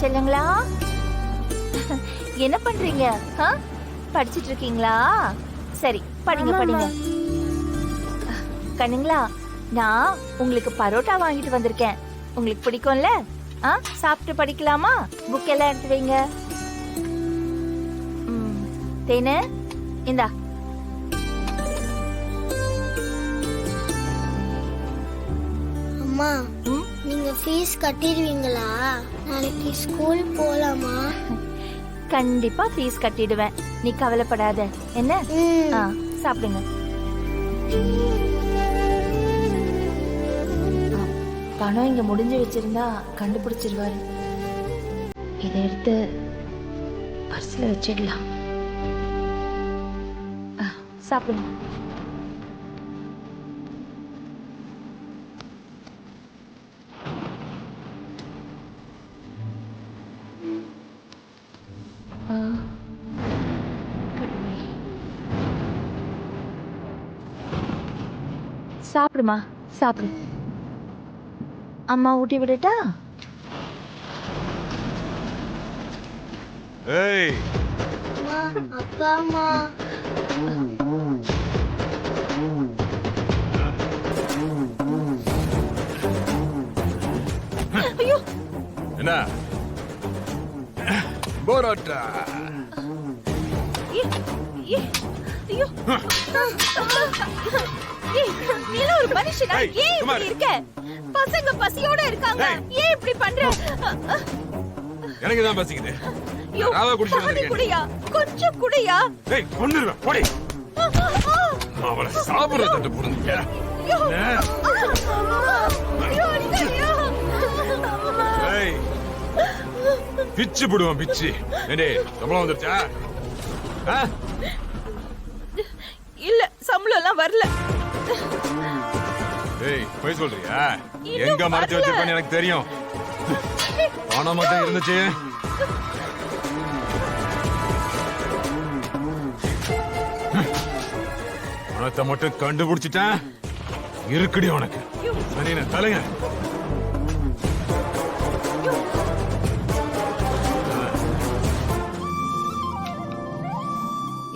செல்லுங்களா, என்ன பண்றீங்க? படிச்சிட்டு இருக்கீங்களா? சரி, படிங்க படிங்க. கண்ணுங்களா, நான் உங்களுக்கு பரோட்டா வாங்கிட்டு வந்திருக்கேன். உங்களுக்கு பிடிக்கும்ல? சாப்பிட்டு படிக்கலாமா? புக் எல்லாம் எடுத்து வைங்க. தேனு, இந்தா. அம்மா, நீங்க ஃபீஸ் கட்டிடுவீங்களா? நாளைக்கு ஸ்கூல் போலாமா? கண்டிப்பா ஃபீஸ் கட்டிடுவேன், நீ கவலைப்படாத. என்ன? சாப்பிடுங்க. பணம் இங்க முடிஞ்சு வச்சிருந்தா கண்டுபிடிச்சிருவாரு. இதை எடுத்து பர்ஸ்ல வச்சிடலாம். சாப்பிடுங்க. சாப்பிடுமா, சாப்பிடு. அம்மா ஊட்டி விடட்டா? ஏய் அம்மா, அப்பா அம்மா. ஐயோ, என்ன பரோட்டா? ஐயோ, நீ ஒரு மனுஷனா? ஏன் இப்படி இருக்க? பசங்க பசியோட இருக்காங்க, ஏன் இப்படி பண்ற? எனக்கு தான் பசிக்குது. ராவா குடிச்சு வந்திருக்கேன். குடியா, கொஞ்சம் குடியா. ஏய், கொன்னுருவேன் போடி. அவளை சாப்பிடுற தட்டு புடுங்க. ஏய், பிச்சு போடுவான் பிச்சு. ஏண்டே, சம்பளம் வந்துருச்சா? இல்ல, சம்பளம் எல்லாம் வரல. ஏய், போய் சொல்றியா? எங்க மறைச்சு வச்சிருக்கேன்னு எனக்கு தெரியும். பணம் மட்டும் இருந்துச்சு. பணத்தை மட்டும் கண்டுபிடிச்சிட்டேன். இருக்குடி உனக்கு. சரி, தலைங்க.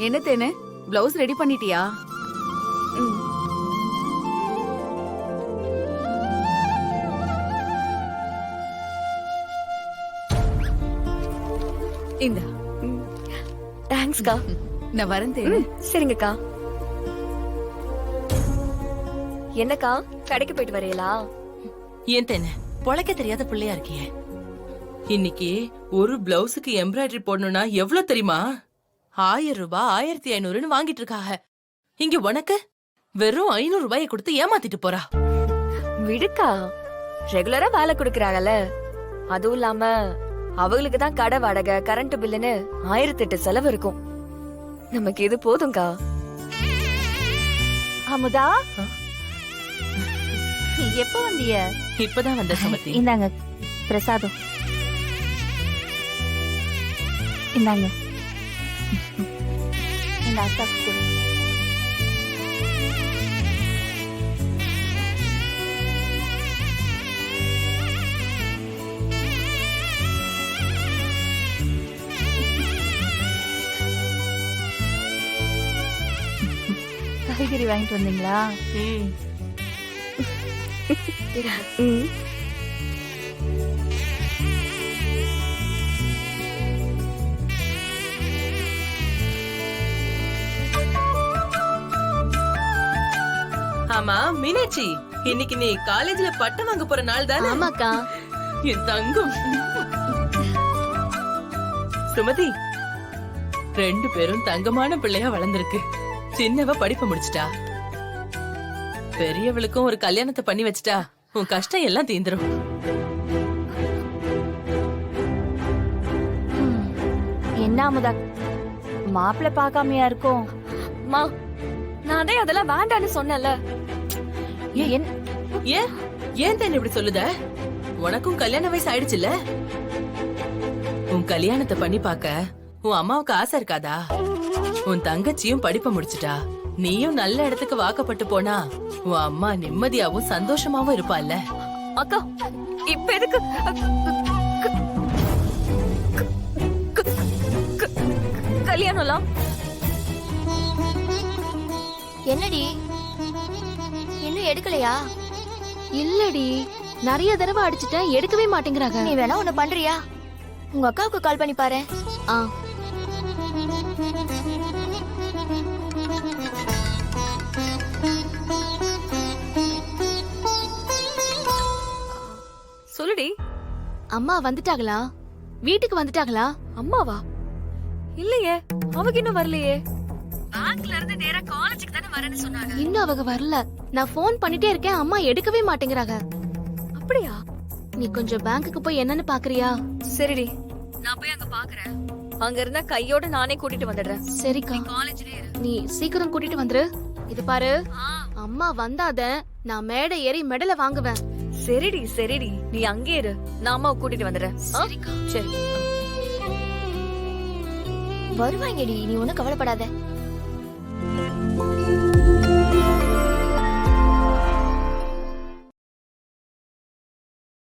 என்ன தேனு, பிளவுஸ் ரெடி பண்ணிட்டியா? இந்த தேங்க்ஸ்க்கா. நான் வரேன் தேனு. சரிங்கக்கா. என்னக்கா, கடைக்கு போயிட்டு வரீங்களா? ஏன் தேனு, பொழைக்க தெரியாத பிள்ளையா இருக்கியே. இன்னைக்கு ஒரு பிளவுஸுக்கு எம்ப்ராய்டரி போடணும்னா எவ்வளவு தெரியுமா? 1000 ரூபாய், 1500 வாங்கிட்டு இருக்காங்க. இங்க உனக்கு வெறும் 500 ரூபாயை கொடுத்து ஏமாத்திட்டு போறா. விடுக்கா, ரெகுலரா வேலை கொடுக்கறாங்கல்ல. அதுவும் இல்லாம அவங்களுக்கு தான் கடை வாடகை, கரண்ட் பில்லுன்னு 1008 செலவு இருக்கும். நமக்கு இது போதும்க்கா. அமுதா, எப்ப வந்திய? இப்பதான் வந்த சுமதி. இந்தாங்க பிரசாதம். இந்தாங்க. இந்த அக்காக்கு கொடு. காய்கறி வாங்கிட்டு வந்தீங்களா? ஆமா மீனாட்சி, இன்னைக்கு நீ காலேஜ்ல பட்டம் வாங்க போற நாள் தானே? ஆமாக்கா. என் தங்கம். சுமதி, 2 பேரும் தங்கமான பிள்ளையா வளர்ந்திருக்கு. சின்னவ படிப்பை முடிச்சிட்டா, பெரியவளுக்கும் ஒரு கல்யாணத்தை பண்ணி வச்சிட்டா உன் கஷ்டம் எல்லாம் தீந்துரும். என்ன அமுதா, மாப்பிள்ளை பார்க்காமையா இருக்கும்? மா, நான் அதெல்லாம் வேண்டான்னு சொன்னல. ஏன் ஏன் தான் இப்படி சொல்லுத? உனக்கும் கல்யாண வயசு ஆயிடுச்சுல்ல? உன் கல்யாணத்தை பண்ணி பார்க்க உன் அம்மாவுக்கு ஆசை இருக்காதா? உன் தங்கச்சியும் படிப்பை முடிச்சிட்டா, நீயும் நல்ல இடத்துக்கு வாக்கப்பட்டு போனா உன் அம்மா நிம்மதியாவும் சந்தோஷமாவும் இருப்பாள்ல. அக்கா, இப்ப எதுக்கு? கல்யாணம்லாம்? என்னடி இன்னும் எடுக்கலையா? இல்லடி, நிறைய தடவை அடிச்சிட்டேன், எடுக்கவே மாட்டேங்கிறாங்க. நீ வேணா ஒண்ணு பண்றியா? உங்க அக்காவுக்கு கால் பண்ணி பாரு. ஆ, சொல்லுடி. அம்மா வந்துட்டாங்களா? வீட்டுக்கு வந்துட்டாங்களா? அம்மாவா? இல்லையே, அவங்க இன்னும் வரலையே. பேங்க்ல இருந்து நேரா காலேஜுக்கு தானே வரேன்னு சொன்னாங்க. இன்னும் அவங்க வரல. நான் ஃபோன் பண்ணிட்டே இருக்கேன், அம்மா எடுக்கவே மாட்டேங்கிறாங்க. அப்படியா? நீ கொஞ்சம் பேங்க்குக்கு போய் என்னன்னு பாக்குறியா? சரிடி, நான் போய் அங்க பாக்குறேன். அங்க இருந்தா கையோட நானே கூட்டிட்டு வந்துடுறேன். சரிக்கா, காலேஜ்லயே இரு. நீ சீக்கிரம் கூட்டிட்டு வந்துரு. இது பாரு, அம்மா வந்தாத நான் மேடை ஏறி மெடல வாங்குவேன். சரிடி சரிடி, நீ அங்கே இரு, நான் அம்மாவை கூட்டிட்டு வந்துடுறேன். சரி. வருவாங்கடி, நீ ஒண்ணும் கவலைப்படாத.